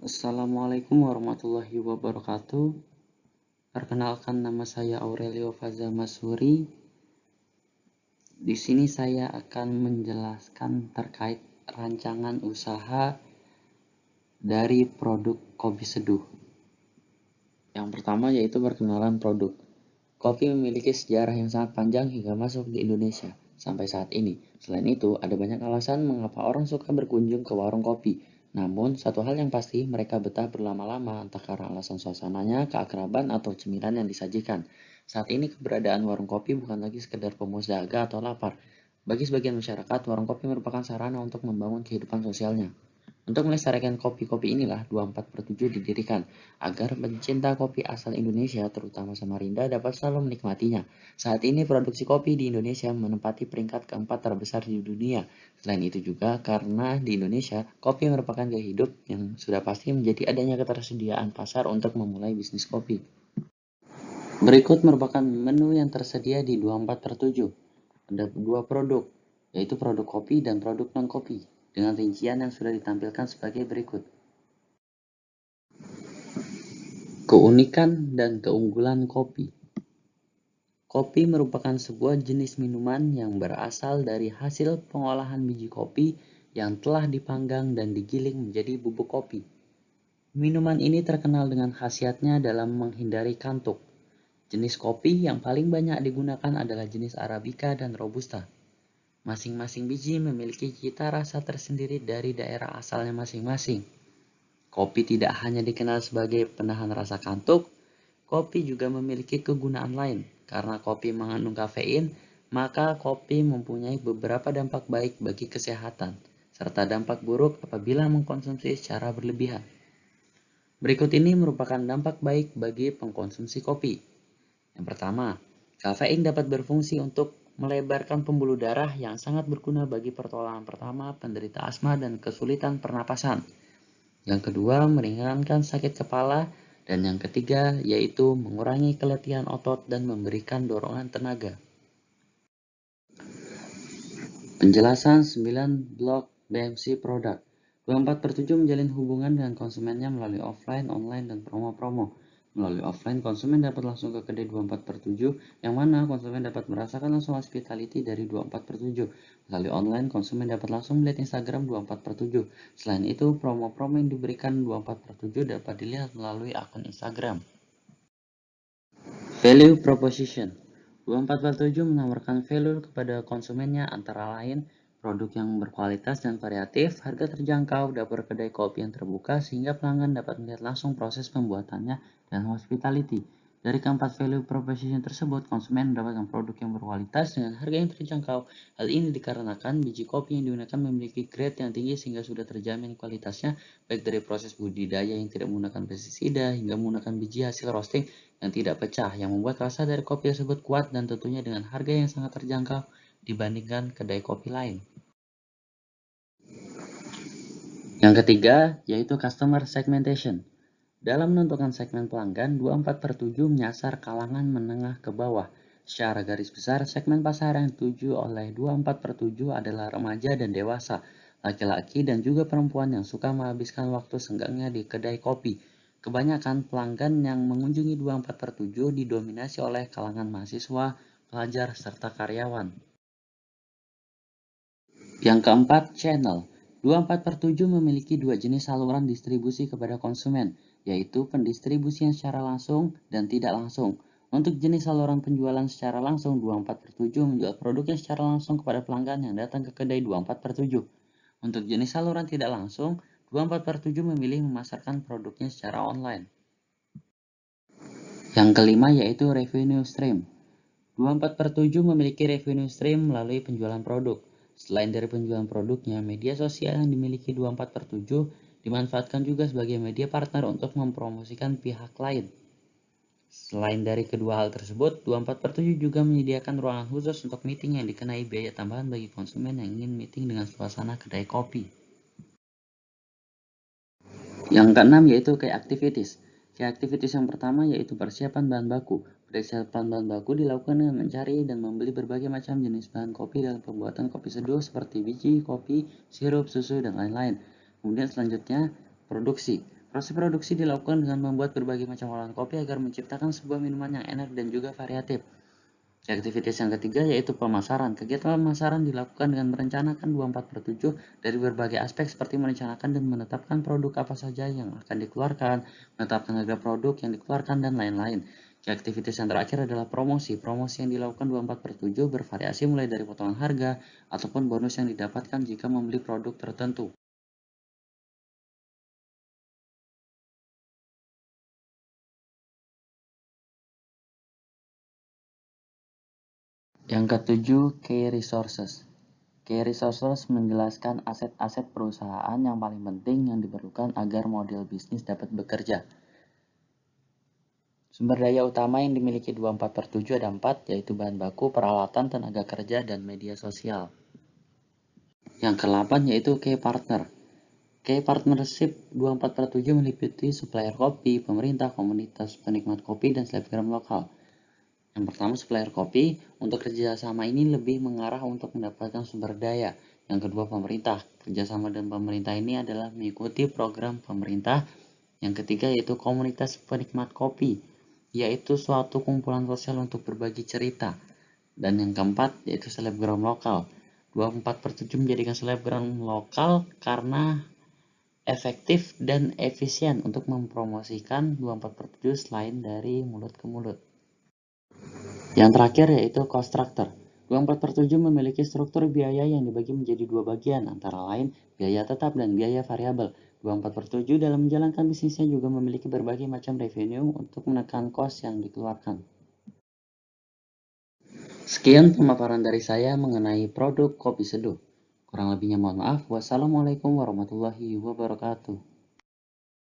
Assalamualaikum warahmatullahi wabarakatuh. Perkenalkan, nama saya Aurelio Faza Masuri. Di sini saya akan menjelaskan terkait rancangan usaha dari produk kopi seduh. Yang pertama yaitu perkenalan produk. Kopi memiliki sejarah yang sangat panjang hingga masuk di Indonesia sampai saat ini. Selain itu, ada banyak alasan mengapa orang suka berkunjung ke warung kopi. Namun, satu hal yang pasti, mereka betah berlama-lama entah karena alasan suasananya, keakraban, atau cemilan yang disajikan. Saat ini keberadaan warung kopi bukan lagi sekedar pemuas dahaga atau lapar. Bagi sebagian masyarakat, warung kopi merupakan sarana untuk membangun kehidupan sosialnya. Untuk melestarikan kopi-kopi inilah 24/7 didirikan, agar pencinta kopi asal Indonesia, terutama Samarinda, dapat selalu menikmatinya. Saat ini produksi kopi di Indonesia menempati peringkat keempat terbesar di dunia. Selain itu juga karena di Indonesia, kopi merupakan gaya hidup yang sudah pasti menjadi adanya ketersediaan pasar untuk memulai bisnis kopi. Berikut merupakan menu yang tersedia di 24/7. Ada dua produk, yaitu produk kopi dan produk non-kopi, dengan rincian yang sudah ditampilkan sebagai berikut. Keunikan dan keunggulan kopi. Kopi merupakan sebuah jenis minuman yang berasal dari hasil pengolahan biji kopi yang telah dipanggang dan digiling menjadi bubuk kopi. Minuman ini terkenal dengan khasiatnya dalam menghindari kantuk. Jenis kopi yang paling banyak digunakan adalah jenis Arabica dan Robusta. Masing-masing biji memiliki cita rasa tersendiri dari daerah asalnya masing-masing. Kopi tidak hanya dikenal sebagai penahan rasa kantuk, kopi juga memiliki kegunaan lain. Karena kopi mengandung kafein, maka kopi mempunyai beberapa dampak baik bagi kesehatan, serta dampak buruk apabila mengkonsumsi secara berlebihan. Berikut ini merupakan dampak baik bagi pengkonsumsi kopi. Yang pertama, kafein dapat berfungsi untuk melebarkan pembuluh darah yang sangat berguna bagi pertolongan pertama penderita asma dan kesulitan pernapasan. Yang kedua, meringankan sakit kepala. Dan yang ketiga, yaitu mengurangi keletihan otot dan memberikan dorongan tenaga. Penjelasan 9 blok BMC Product. 24/7 menjalin hubungan dengan konsumennya melalui offline, online, dan promo-promo. Melalui offline, konsumen dapat langsung ke kedai 24/7, yang mana konsumen dapat merasakan langsung hospitality dari 24/7. Melalui online, konsumen dapat langsung melihat Instagram 24/7. Selain itu, promo-promo yang diberikan 24/7 dapat dilihat melalui akun Instagram. Value Proposition. 24/7 menawarkan value kepada konsumennya, antara lain produk yang berkualitas dan variatif, harga terjangkau, dapur kedai kopi yang terbuka sehingga pelanggan dapat melihat langsung proses pembuatannya, dan hospitality. Dari keempat value proposition tersebut, konsumen mendapatkan produk yang berkualitas dengan harga yang terjangkau. Hal ini dikarenakan biji kopi yang digunakan memiliki grade yang tinggi sehingga sudah terjamin kualitasnya, baik dari proses budidaya yang tidak menggunakan pestisida hingga menggunakan biji hasil roasting yang tidak pecah, yang membuat rasa dari kopi tersebut kuat dan tentunya dengan harga yang sangat terjangkau dibandingkan kedai kopi lain. Yang ketiga, yaitu Customer Segmentation. Dalam menentukan segmen pelanggan, 24/7 menyasar kalangan menengah ke bawah. Secara garis besar, segmen pasar yang dituju oleh 24/7 adalah remaja dan dewasa, laki-laki dan juga perempuan yang suka menghabiskan waktu senggangnya di kedai kopi. Kebanyakan pelanggan yang mengunjungi 24/7 didominasi oleh kalangan mahasiswa, pelajar, serta karyawan. Yang keempat, channel. 24/7 memiliki dua jenis saluran distribusi kepada konsumen, yaitu pendistribusian secara langsung dan tidak langsung. Untuk jenis saluran penjualan secara langsung, 24/7 menjual produknya secara langsung kepada pelanggan yang datang ke kedai 24/7. Untuk jenis saluran tidak langsung, 24/7 memilih memasarkan produknya secara online. Yang kelima yaitu revenue stream. 24/7 memiliki revenue stream melalui penjualan produk. Selain dari penjualan produknya, media sosial yang dimiliki 24/7 dimanfaatkan juga sebagai media partner untuk mempromosikan pihak lain. Selain dari kedua hal tersebut, 24/7 juga menyediakan ruangan khusus untuk meeting yang dikenai biaya tambahan bagi konsumen yang ingin meeting dengan suasana kedai kopi. Yang keenam yaitu Key Activities. Key Activities yang pertama yaitu persiapan bahan baku. Persiapan bahan baku dilakukan dengan mencari dan membeli berbagai macam jenis bahan kopi dalam pembuatan kopi seduh seperti biji, kopi, sirup, susu, dan lain-lain. Kemudian selanjutnya, produksi. Proses produksi dilakukan dengan membuat berbagai macam olahan kopi agar menciptakan sebuah minuman yang enak dan juga variatif. Aktivitas yang ketiga yaitu pemasaran. Kegiatan pemasaran dilakukan dengan merencanakan 24/7 dari berbagai aspek seperti merencanakan dan menetapkan produk apa saja yang akan dikeluarkan, menetapkan harga produk yang dikeluarkan, dan lain-lain. Aktivitas yang terakhir adalah promosi. Promosi yang dilakukan 24/7 bervariasi mulai dari potongan harga ataupun bonus yang didapatkan jika membeli produk tertentu. Yang ketujuh, Key Resources. Key Resources menjelaskan aset-aset perusahaan yang paling penting yang diperlukan agar model bisnis dapat bekerja. Sumber daya utama yang dimiliki 24/7 ada 4, yaitu bahan baku, peralatan, tenaga kerja, dan media sosial. Yang ke-8 yaitu Key Partner. Key Partnership 24/7 meliputi supplier kopi, pemerintah, komunitas penikmat kopi, dan selebgram lokal. Yang pertama, supplier kopi. Untuk kerjasama ini lebih mengarah untuk mendapatkan sumber daya. Yang kedua, pemerintah. Kerjasama dengan pemerintah ini adalah mengikuti program pemerintah. Yang ketiga yaitu komunitas penikmat kopi, yaitu suatu kumpulan sosial untuk berbagi cerita. Dan yang keempat yaitu selebgram lokal. 24/7 menjadikan selebgram lokal karena efektif dan efisien untuk mempromosikan 24/7 selain dari mulut ke mulut. Yang terakhir yaitu cost structure. 24/7 memiliki struktur biaya yang dibagi menjadi dua bagian, antara lain biaya tetap dan biaya variabel. 24/7 dalam menjalankan bisnisnya juga memiliki berbagai macam revenue untuk menekan cost yang dikeluarkan. Sekian pemaparan dari saya mengenai produk kopi seduh. Kurang lebihnya mohon maaf. Wassalamualaikum warahmatullahi wabarakatuh.